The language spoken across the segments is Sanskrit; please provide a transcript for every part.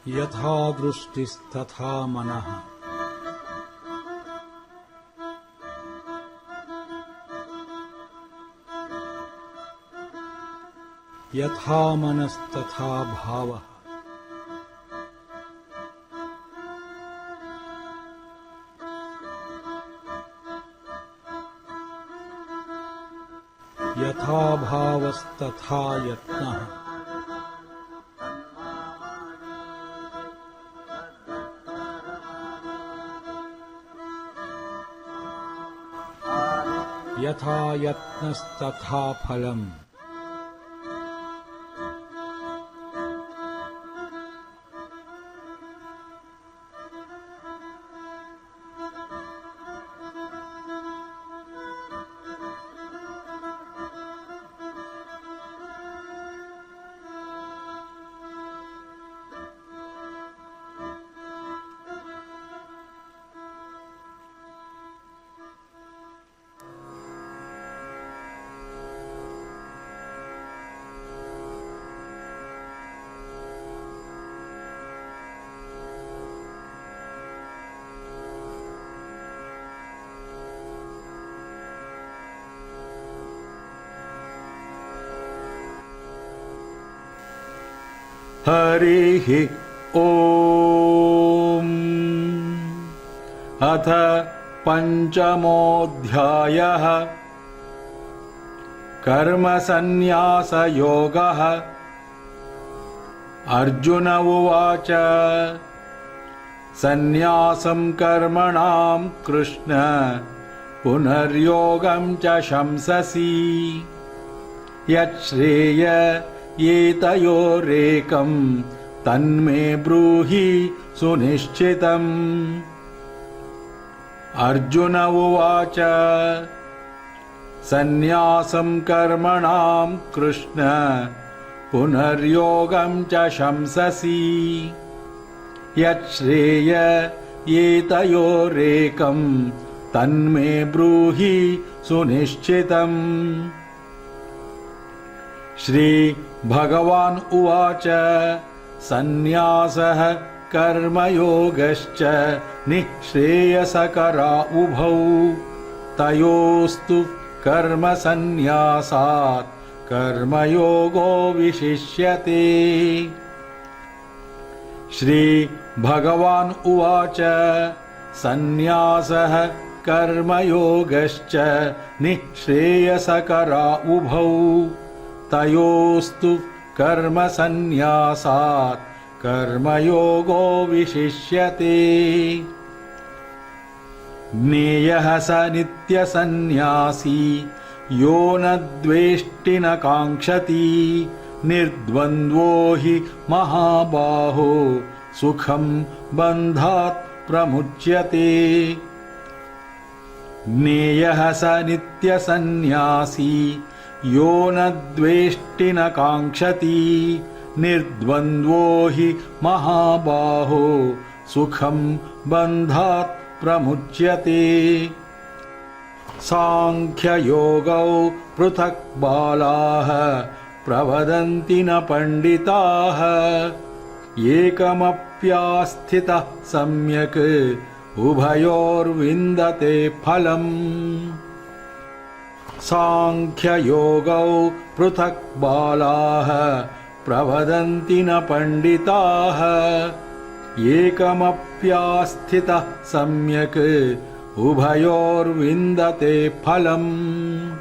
यथा दृष्टिस्तथा मनः। यथा मनस्तथा भावः। यथा भावस्तथा यत्नः। यथा यत्नस्तथा फलम्। हरिः ॐ। अथ पञ्चमोऽध्यायः। कर्मसन्न्यासयोगः। अर्जुन उवाच सन्न्यासं कर्मणां कृष्ण पुनर्योगं च शंससि यच्छ्रेय एतयोरेकं तन्मे ब्रूहि सुनिश्चितम्। अर्जुन उवाच सन्न्यासं कर्मणां कृष्ण पुनर्योगं च शंससि यच्छ्रेय एतयोरेकं तन्मे ब्रूहि सुनिश्चितम्। श्री भगवान् उवाच सन्न्यासः कर्मयोगश्च निःश्रेयसकरा उभौ तयोस्तु कर्मसन्न्यासात् कर्मयोगो विशिष्यते। श्री भगवान् उवाच सन्न्यासः कर्मयोगश्च निःश्रेयसकरा उभौ तयोस्तु कर्मसन्न्यासात् कर्मयोगो विशिष्यते। ज्ञेयः स नित्यसन्न्यासी यो न द्वेष्टि न काङ्क्षति निर्द्वन्द्वो हि महाबाहो सुखं बन्धात् प्रमुच्यते। ज्ञेयः स नित्यसन्न्यासी यो न द्वेष्टि न काङ्क्षति निर्द्वन्द्वो हि महाबाहो सुखं बन्धात् प्रमुच्यते। सांख्ययोगौ पृथक् बालाः प्रवदन्ति न पण्डिताः एकमप्यास्थितः सम्यक् उभयोर्विन्दते फलम्। सांख्ययोगौ पृथक् बालाः प्रवदन्ति न पण्डिताः एकमप्यास्थितः सम्यक् उभयोर्विन्दते फलम्।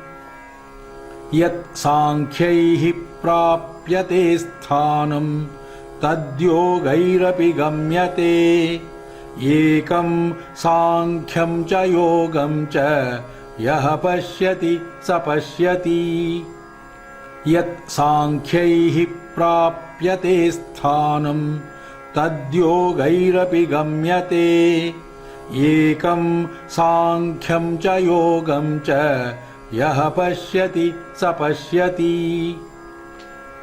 यत् सांख्यैः प्राप्यते स्थानं तद्योगैरपि गम्यते एकं सांख्यं च योगं च यः पश्यति स पश्यति। यत् सांख्यैः प्राप्यते स्थानं तद्योगैरपि गम्यते एकं सांख्यं च योगं च यः पश्यति स पश्यति।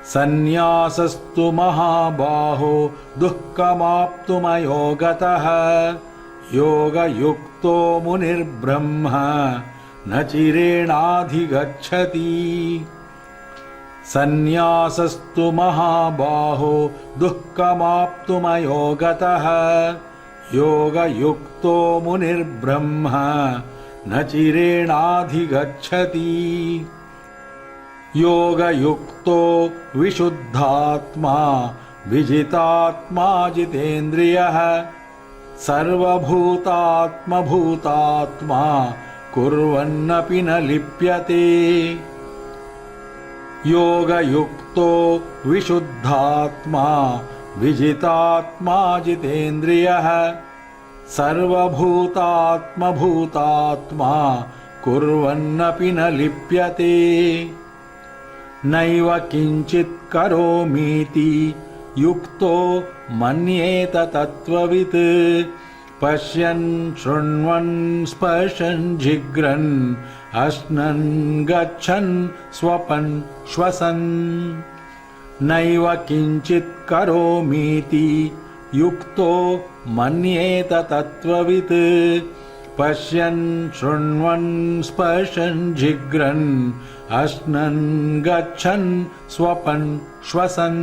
सन्न्यासस्तु महाबाहो दुःखमाप्तुमयो गतः योगयुक्तो मुनिर्ब्रह्म न चिरेणाधिगच्छति। सन्न्यासस्तु महाबाहो दुःखमाप्तुमयो गतः योगयुक्तो मुनिर्ब्रह्म न चिरेणाधिगच्छति योगयुक्तो विशुद्धात्मा विजितात्मा जितेन्द्रियः सर्वभूतात्मभूतात्मा कुर्वन्नपि न लिप्यते योगयुक्तो विशुद्धात्मा विजितात्मा जितेन्द्रियः सर्वभूतात्मभूतात्मा कुर्वन्नपि न लिप्यते नैव किञ्चित् करोमीति युक्तो मन्येत तत्त्ववित् पश्यन् शृण्वन् स्पर्शन् जिघ्रन् अश्नन् गच्छन् स्वपन् श्वसन् नैव किञ्चित् करोमीति युक्तो मन्येत तत्त्ववित् पश्यन् शृण्वन् स्पर्शन् जिघ्रन् अश्नन् गच्छन् स्वपन् श्वसन्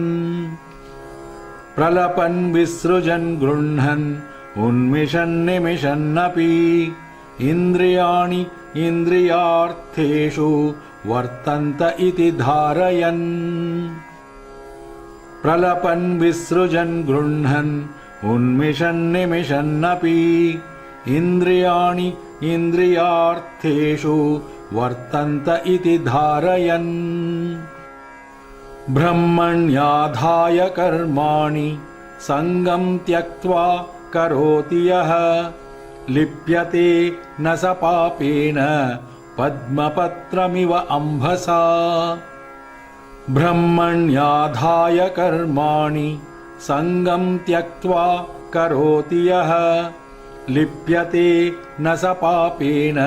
प्रलपन् विसृजन् गृह्णन् उन्मिषन् निमिषन्नपि इन्द्रियाणि इन्द्रियार्थेषु वर्तन्त इति धारयन् प्रलपन् विसृजन् गृह्णन् उन्मिषन् निमिषन्नपि इन्द्रियाणि इन्द्रियार्थेषु वर्तन्त इति धारयन् ब्रह्मण्याधाय कर्माणि सङ्गं त्यक्त्वा करोति यः लिप्यते न स पापेन पद्मपत्रमिव अम्भसा ब्रह्मण्याधाय कर्माणि सङ्गं त्यक्त्वा करोति यः लिप्यते न स पापेन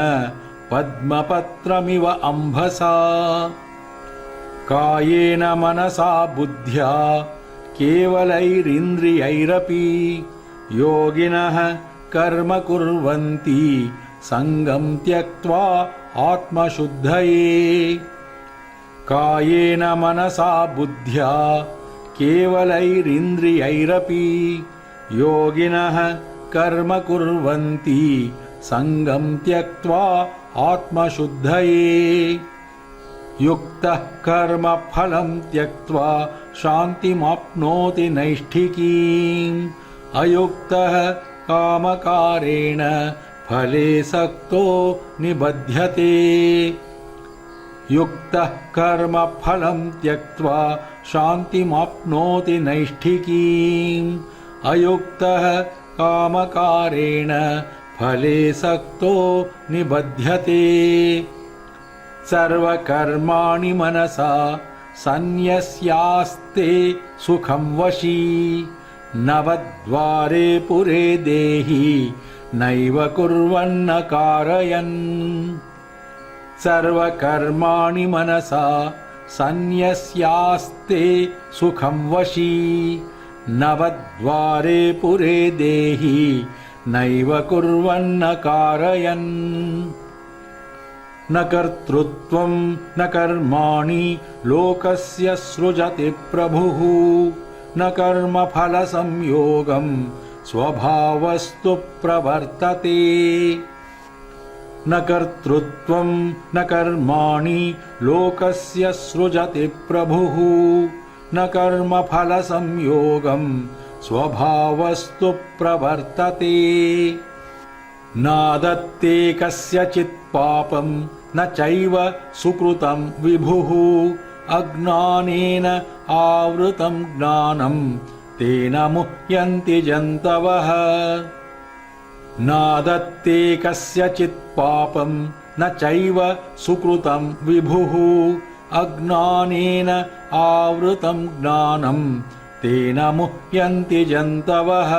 पद्मपत्रमिव अम्भसा कायेन मनसा बुद्ध्या केवलैरिन्द्रियैरपि योगिनः कर्म कुर्वन्ति सङ्गं त्यक्त्वा आत्मशुद्धये कायेन मनसा बुद्ध्या केवलैरिन्द्रियैरपि योगिनः कर्म कुर्वन्ति सङ्गं त्यक्त्वा आत्मशुद्धये युक्तः कर्मफलं त्यक्त्वा शान्तिमाप्नोति नैष्ठिकीम् अयुक्तः कामकारेण फले सक्तो निबध्यते युक्तः कर्मफलं त्यक्त्वा शान्तिमाप्नोति नैष्ठिकीम् अयुक्तः कामकारेण फले सक्तो निबध्यते सर्वकर्माणि मनसा सन्न्यस्यास्ते सुखं वशी नवद्वारे पुरे देहि नैव कुर्वन्न कारयन् सर्वकर्माणि मनसा सन्न्यस्यास्ते सुखं वशी नवद्वारे पुरे देहि नैव कुर्वन्न कारयन् न कर्तृत्वं न कर्माणि लोकस्य सृजति प्रभुः न कर्मफलसंयोगं स्वभावस्तु प्रवर्तते न कर्तृत्वं न कर्माणि लोकस्य सृजति प्रभुः न कर्मफलसंयोगं स्वभावस्तु प्रवर्तते नादत्ते कस्यचित् पापं न चैव सुकृतं विभुः अज्ञानेन आवृतं ज्ञानं तेन मुह्यन्ति जन्तवः नादत्ते कस्यचित् पापं न चैव सुकृतं विभुः अज्ञानेन आवृतं ज्ञानं तेन मुह्यन्ति जन्तवः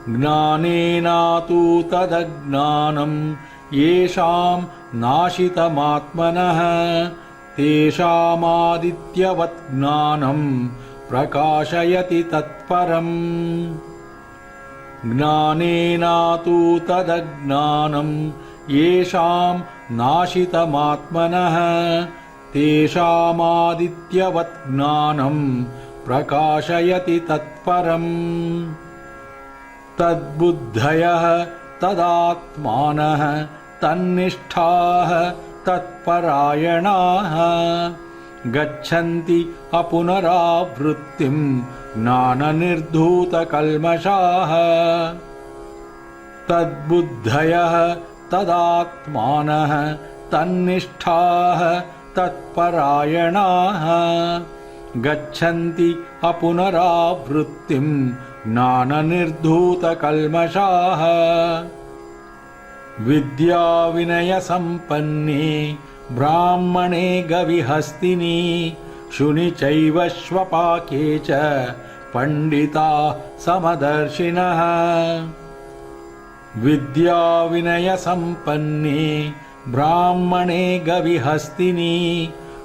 ज्ञानेनातु तदज्ञानं येषां नाशितमात्मनः तेषामादित्यवत् ज्ञानं प्रकाशयति तत्परम् ज्ञानेनातु तदज्ञानं येषां नाशितमात्मनः तेषामादित्यवत् ज्ञानम् प्रकाशयति तत्परम् तद्बुद्धयः तदात्मानः तन्निष्ठाः तत्परायणाः गच्छन्ति अपुनरावृत्तिम् ज्ञाननिर्धूतकल्मषाः तद्बुद्धयः तदात्मानः तन्निष्ठाः तत्परायणाः गच्छन्ति अपुनरावृत्तिम् ज्ञाननिर्धूतकल्मषाः विद्याविनयसम्पन्ने ब्राह्मणे गविहस्तिनि शुनि चैव श्वपाके च पण्डिता समदर्शिनः विद्याविनयसम्पन्ने ब्राह्मणे गविहस्तिनि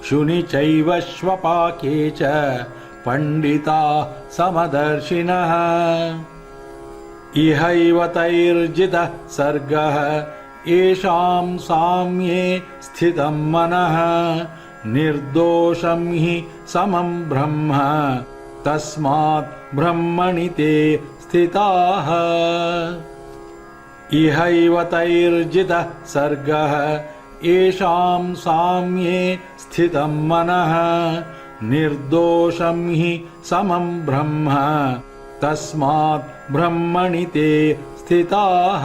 शुनि चैव श्वपाके च पण्डिता समदर्शिनः इहैव तैर्जितः सर्गः येषां साम्ये स्थितं मनः निर्दोषं हि समं ब्रह्म तस्मात् ब्रह्मणि ते स्थिताः इहैव तैर्जितः सर्गः येषां साम्ये स्थितं मनः निर्दोषं हि समं ब्रह्म तस्मात् ब्रह्मणि ते स्थिताः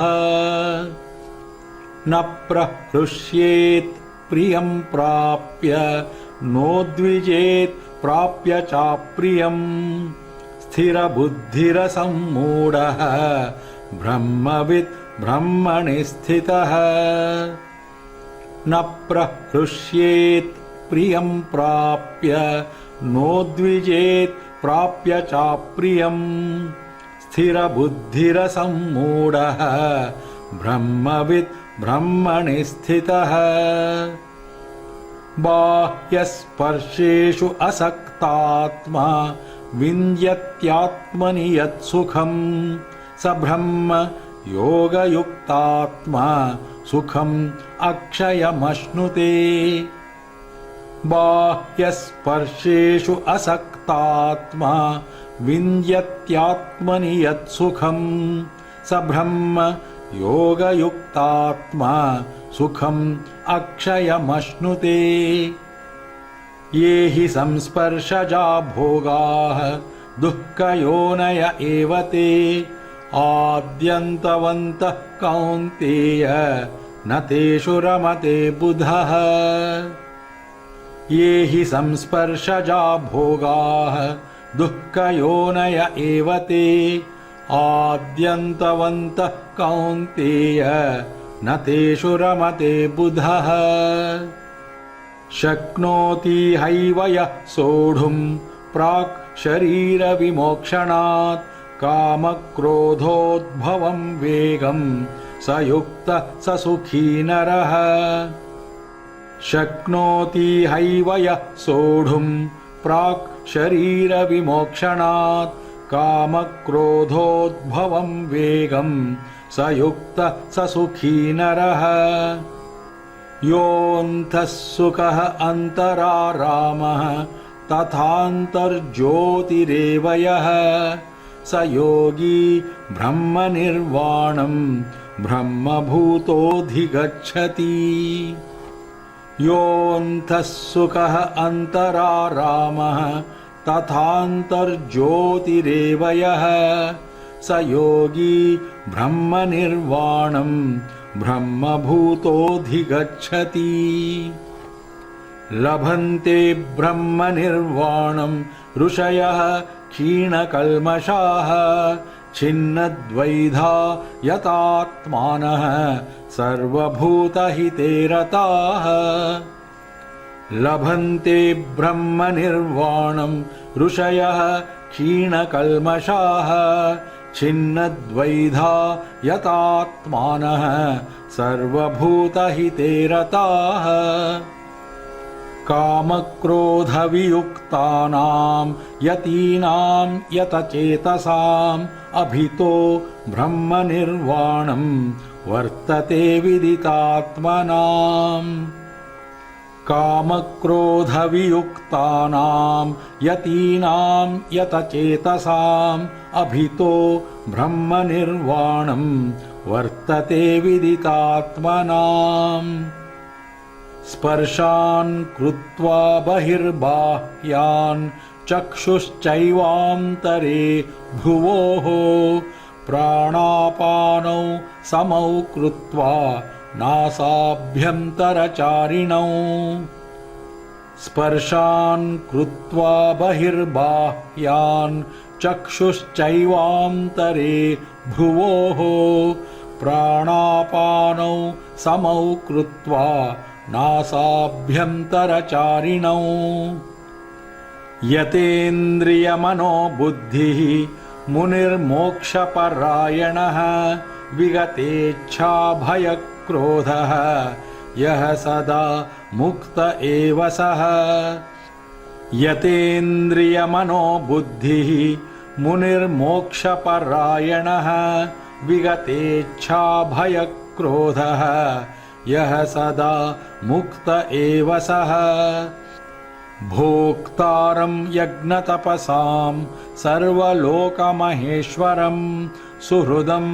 न प्रहृष्येत् प्रियं प्राप्य नोद्विजेत् प्राप्य चाप्रियम् स्थिरबुद्धिरसम्मूढः ब्रह्मवित् ब्रह्मणि स्थितः न प्रहृष्येत् प्रियं प्राप्य नोद्विजेत् प्राप्य चाप्रियम् स्थिरबुद्धिरसम्मूढः ब्रह्मवित् ब्रह्मणि स्थितः बाह्यस्पर्शेषु असक्तात्मा विन्द्यत्यात्मनि यत्सुखम् स ब्रह्म योगयुक्तात्मा सुखम् अक्षयमश्नुते बाह्यस्पर्शेषु असक्तात्मा विन्द्यत्यात्मनि यत्सुखम् स ब्रह्म योगयुक्तात्मा सुखम् अक्षयमश्नुते ये हि संस्पर्शजा भोगाः दुःखयोनय एव ते आद्यन्तवन्तः कौन्तेय न तेषु रमते बुधः ये हि संस्पर्शजा भोगाः दुःखयोनय एव ते आद्यन्तवन्तः कौन्तेय न तेषु रमते बुधः शक्नोति हैव यः सोढुम् प्राक् शरीरविमोक्षणात् कामक्रोधोद्भवम् वेगम् स युक्तः स सुखी नरः शक्नोति हैव यः सोढुम् प्राक् शरीरविमोक्षणात् कामक्रोधोद्भवम् वेगम् स युक्तः स सुखी नरः योऽन्तः सुखः अन्तरारामः तथान्तर्ज्योतिरेव यः स योगी ब्रह्मनिर्वाणम् ब्रह्मभूतोऽधिगच्छति योऽन्तः सुखः अन्तरारामः तथान्तर्ज्योतिरेव यः स योगी ब्रह्मनिर्वाणम् ब्रह्मभूतोऽधिगच्छति लभन्ते ब्रह्मनिर्वाणम् ऋषयः क्षीणकल्मषाः छिन्नद्वैधा यतात्मानः सर्वभूतहिते रताः लभन्ते ब्रह्मनिर्वाणम् ऋषयः क्षीणकल्मषाः छिन्नद्वैधा यतात्मानः सर्वभूतहिते रताः कामक्रोधवियुक्तानां यतीनां यतचेतसाम् अभितो ब्रह्मनिर्वाणम् वर्तते विदितात्मनाम् कामक्रोधवियुक्तानां यतीनां यतचेतसाम् अभितो ब्रह्मनिर्वाणं वर्तते विदितात्मनाम् स्पर्शान् कृत्वा बहिर्बाह्यान् चक्षुश्चैवान्तरे भ्रुवोः प्राणापानौ समौ कृत्वा नासाभ्यन्तरचारिणौ स्पर्शान् कृत्वा बहिर्बाह्यान् चक्षुश्चैवान्तरे भ्रुवोः प्राणापानौ समौ कृत्वा नासाभ्यन्तरचारिणौ यतेन्द्रियमनोबुद्धिः मुनिर्मोक्षपरायणः विगतेच्छाभयक्रोधः यः सदा मुक्त एव सः यतेन्द्रियमनोबुद्धिः मुनिर्मोक्षपरायणः विगतेच्छाभयक्रोधः यः सदा मुक्त एव सः भोक्तारं यज्ञतपसां सर्वलोकमहेश्वरं सुहृदं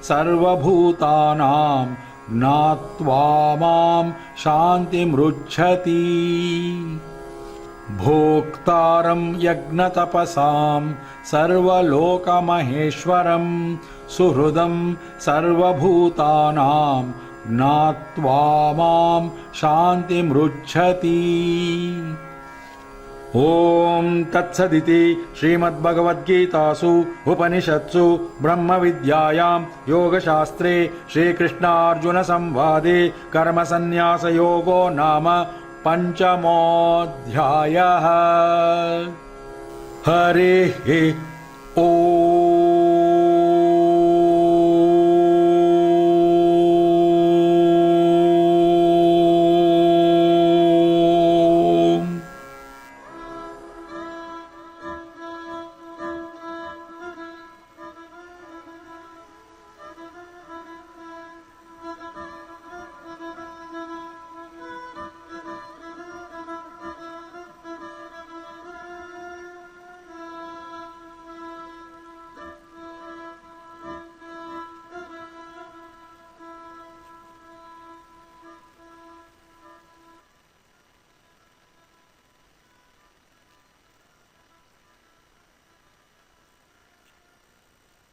सर्वभूतानां ज्ञात्वा मां शान्तिमृच्छति भोक्तारं यज्ञतपसां सर्वलोकमहेश्वरं सुहृदं सर्वभूतानां ज्ञात्वा मां शान्तिमृच्छति। ॐ तत्सदिति श्रीमद्भगवद्गीतासु उपनिषत्सु ब्रह्मविद्यायां योगशास्त्रे श्रीकृष्णार्जुनसंवादे कर्मसन्न्यासयोगो नाम पञ्चमोऽध्यायः। हरिः ॐ।